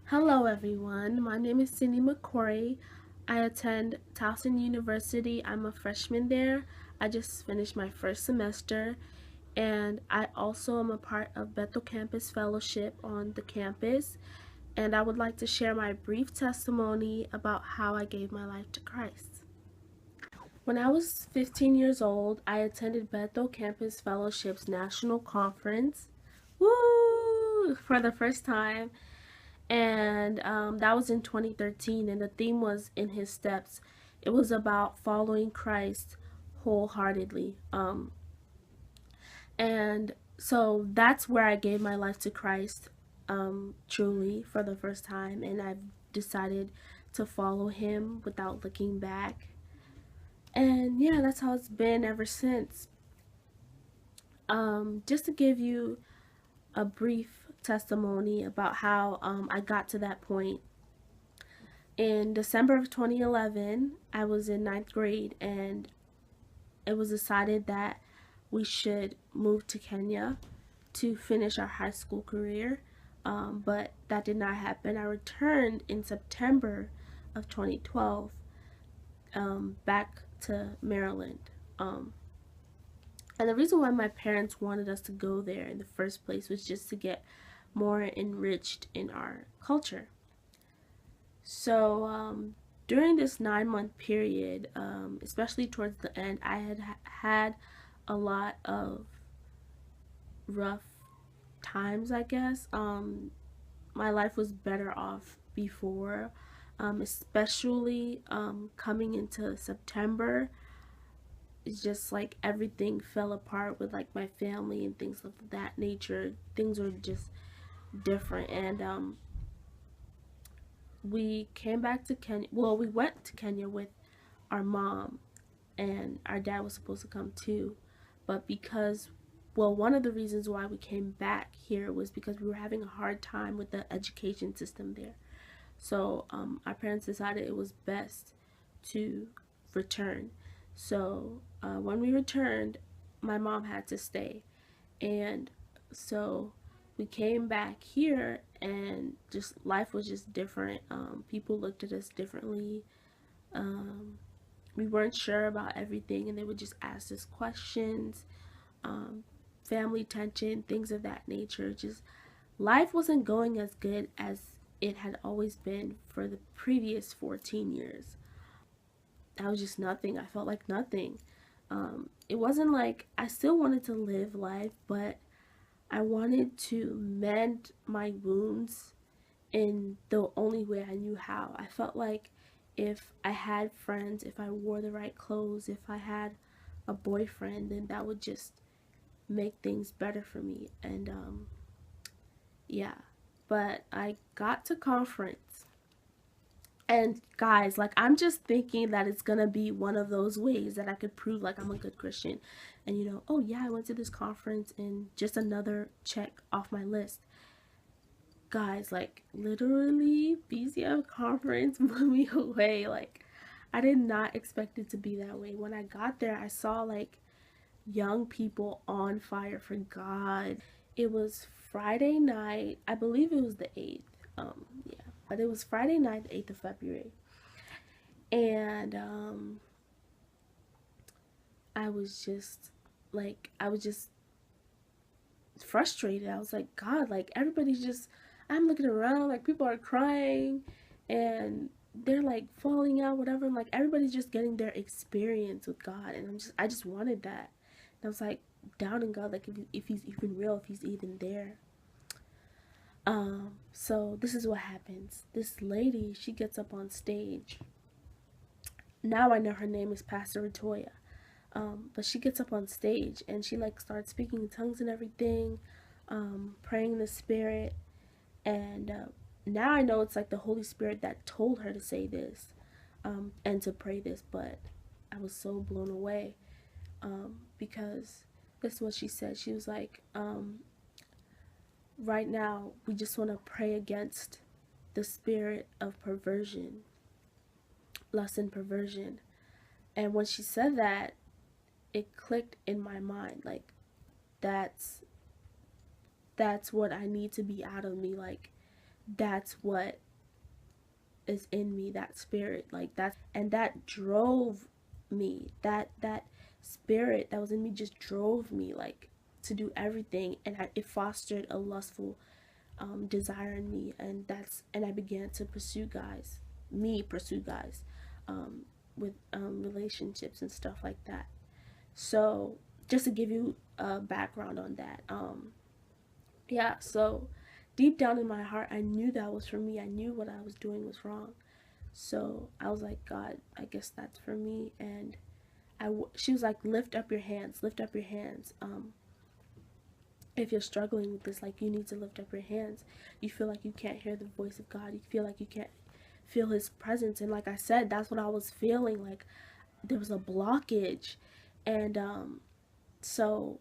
Hello everyone, my name is Cindy McCory. I attend Towson University. I'm a freshman there. I just finished my first semester, and I also am a part of Bethel Campus Fellowship on the campus, and I would like to share my brief testimony about how I gave my life to Christ. When I was 15 years old, I attended Bethel Campus Fellowship's National Conference. Woo! For the first time, and that was in 2013, and the theme was in his steps. It was about following Christ wholeheartedly, and so that's where I gave my life to Christ, truly, for the first time, and I've decided to follow him without looking back. And yeah, that's how it's been ever since. Just to give you a brief testimony about how I got to that point. In December of 2011, I was in ninth grade, and it was decided that we should move to Kenya to finish our high school career. But that did not happen. I returned in September of 2012, back to Maryland. Um, and the reason why my parents wanted us to go there in the first place was just to get more enriched in our culture. So during this 9 month period, especially towards the end, I had a lot of rough times, I guess. My life was better off before, especially coming into September. It's just like everything fell apart with like my family and things of that nature. Things were just different, and we came back to Kenya. Well, we went to Kenya with our mom, and our dad was supposed to come too. But because, well, one of the reasons why we came back here was because we were having a hard time with the education system there. So our parents decided it was best to return. So when we returned, my mom had to stay. And so we came back here, and just life was just different. People looked at us differently. Um, we weren't sure about everything, and they would just ask us questions, um, family tension, things of that nature. Just life wasn't going as good as it had always been for the previous 14 years. I was just nothing. I felt like nothing. It wasn't like I still wanted to live life, but I wanted to mend my wounds in the only way I knew how. I felt like if I had friends, if I wore the right clothes, if I had a boyfriend, then that would just make things better for me. And yeah, but I got to conference. And guys, like I'm just thinking that it's gonna be one of those ways that I could prove like I'm a good Christian. And oh yeah, I went to this conference and just another check off my list. Guys, like literally BCF conference blew me away. Like I did not expect it to be that way. When I got there, I saw like young people on fire for God. It was Friday night. I believe it was the 8th. Yeah, but it was Friday night, the 8th of February. And I was just frustrated. I was like, God, like everybody's just, I'm looking around, like people are crying and they're like falling out, whatever. And like everybody's just getting their experience with God. And I just wanted that. And I was like doubting God, like if he's even real, if he's even there. So this is what happens. This lady, she gets up on stage. Now I know her name is Pastor Latoya. But she gets up on stage and she like starts speaking in tongues and everything, praying in the spirit. And now I know it's like the Holy Spirit that told her to say this, and to pray this. But I was so blown away, because this is what she said. She was like, right now we just want to pray against the spirit of perversion, lust and perversion. And when she said that, it clicked in my mind, like that's that's what I need to be out of me. Like that's what is in me, that spirit, like that's, and that drove me, that spirit that was in me just drove me, like, to do everything. And it fostered a lustful desire in me, and I began to pursue guys with relationships and stuff like that. So just to give you a background on that, yeah, so deep down in my heart, I knew that was for me. I knew what I was doing was wrong. So I was like, God, I guess that's for me. And she was like, lift up your hands, lift up your hands. If you're struggling with this, like, you need to lift up your hands. You feel like you can't hear the voice of God. You feel like you can't feel His presence. And like I said, that's what I was feeling. Like there was a blockage, and so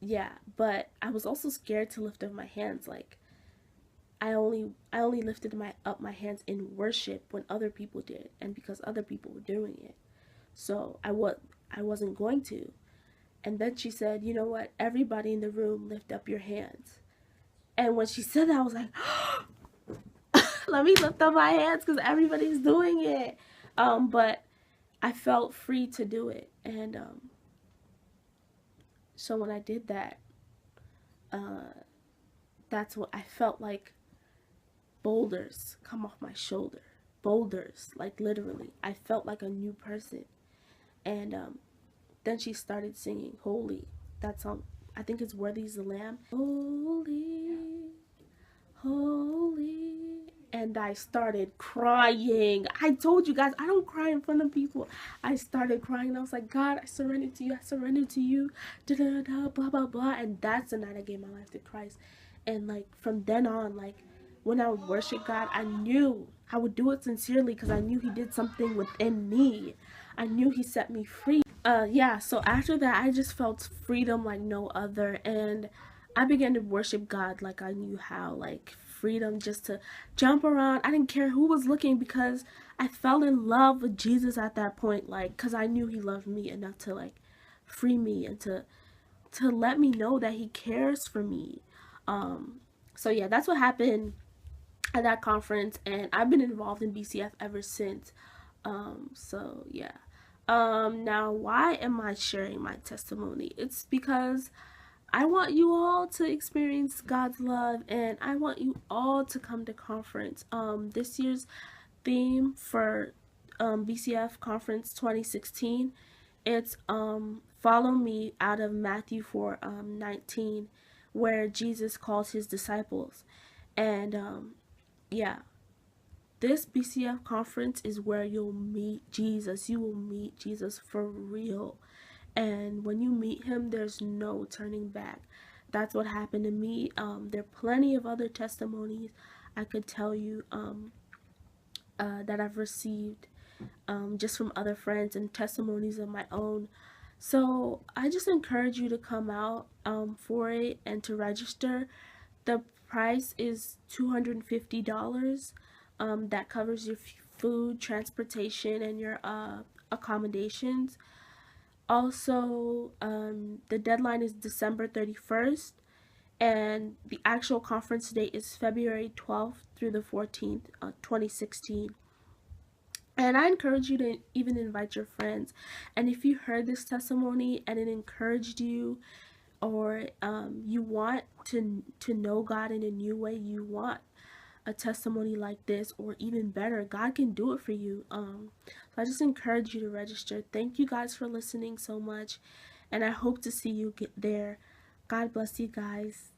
yeah. But I was also scared to lift up my hands. Like I only lifted my hands in worship when other people did, and because other people were doing it. So I wasn't going to. And then she said, "You know what? Everybody in the room, lift up your hands." And when she said that, I was like, "Let me lift up my hands because everybody's doing it." But I felt free to do it, and so when I did that, uh, that's what I felt like, boulders come off my shoulder. Boulders, like literally. I felt like a new person. And then she started singing Holy. That song, I think it's Worthy is the Lamb. Holy, holy. And I started crying. I told you guys, I don't cry in front of people. I started crying and I was like, God, I surrender to you. I surrender to you. Da da da, blah, blah, blah. And that's the night I gave my life to Christ. And like from then on, like when I would worship God, I knew I would do it sincerely because I knew He did something within me. I knew He set me free. Yeah, so after that I just felt freedom like no other, and I began to worship God like I knew how, like freedom just to jump around. I didn't care who was looking because I fell in love with Jesus at that point, like cuz I knew He loved me enough to like free me and to let me know that He cares for me. Um so yeah, that's what happened at that conference, and I've been involved in BCF ever since. So yeah. Now why am I sharing my testimony? It's because I want you all to experience God's love, and I want you all to come to conference. This year's theme for BCF conference 2016, it's follow me, out of Matthew 4 19, where Jesus calls his disciples. And yeah, this BCF conference is where you'll meet Jesus. You will meet Jesus for real. And when you meet Him, there's no turning back. That's what happened to me. There are plenty of other testimonies I could tell you that I've received just from other friends, and testimonies of my own. So I just encourage you to come out for it and to register. The price is $250. That covers your food, transportation, and your accommodations. Also, the deadline is December 31st, and the actual conference date is February 12th through the 14th, 2016. And I encourage you to even invite your friends. And if you heard this testimony and it encouraged you, or you want to know God in a new way, you want a testimony like this, or even better, God can do it for you. So I just encourage you to register. Thank you guys for listening so much, and I hope to see you get there. God bless you guys.